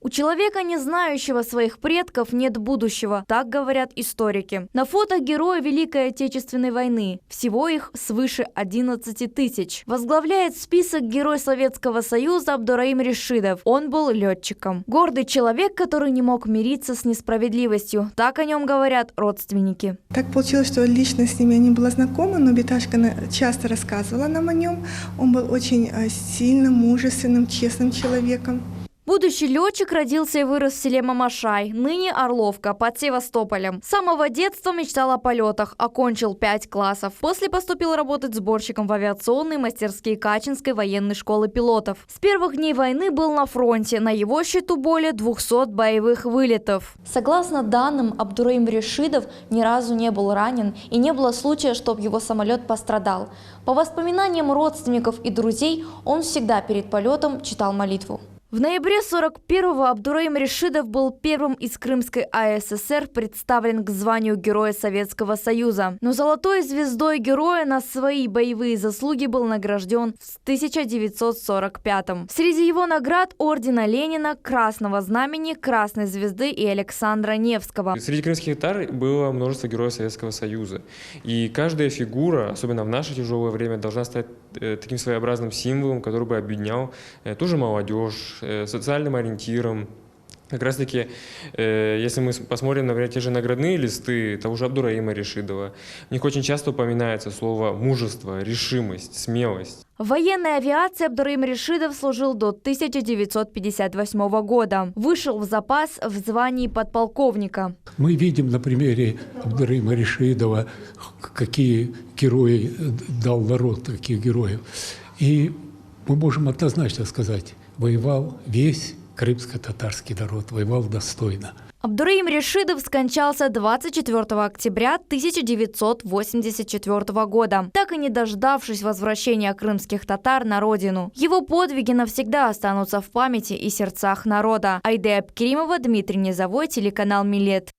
У человека, не знающего своих предков, нет будущего, так говорят историки. На фото герои Великой Отечественной войны. Всего их свыше 11 тысяч. Возглавляет список герой Советского Союза Абдураим Решидов. Он был летчиком. Гордый человек, который не мог мириться с несправедливостью. Так о нем говорят родственники. Так получилось, что лично с ними я не была знакома, но Беташка часто рассказывала нам о нем. Он был очень сильным, мужественным, честным человеком. Будущий летчик родился и вырос в селе Мамашай, ныне Орловка, под Севастополем. С самого детства мечтал о полетах, окончил 5 классов. После поступил работать сборщиком в авиационные мастерские Качинской военной школы пилотов. С первых дней войны был на фронте, на его счету более 200 боевых вылетов. Согласно данным, Абдураим Решидов ни разу не был ранен и не было случая, чтобы его самолет пострадал. По воспоминаниям родственников и друзей, он всегда перед полетом читал молитву. В ноябре 41-го Абдураим Решидов был первым из Крымской АССР представлен к званию Героя Советского Союза. Но золотой звездой героя на свои боевые заслуги был награжден в 1945-м. Среди его наград ордена Ленина, Красного Знамени, Красной Звезды и Александра Невского. Среди крымских татар было множество героев Советского Союза. И каждая фигура, особенно в наше тяжелое время, должна стать таким своеобразным символом, который бы объединял ту же молодежь, социальным ориентиром. Как раз таки, если мы посмотрим, например, те же наградные листы того же Абдураима Решидова, в них очень часто упоминается слово «мужество», «решимость», «смелость». В военной авиации Абдураим Решидов служил до 1958 года. Вышел в запас в звании подполковника. Мы видим на примере Абдураима Решидова, какие герои дал народ, таких героев. И мы можем однозначно сказать, воевал весь крымско-татарский народ, воевал достойно. Абдураим Решидов скончался 24 октября 1984 года, так и не дождавшись возвращения крымских татар на родину. Его подвиги навсегда останутся в памяти и сердцах народа. Айде Абкеримова, Дмитрий Низовой, телеканал Милет.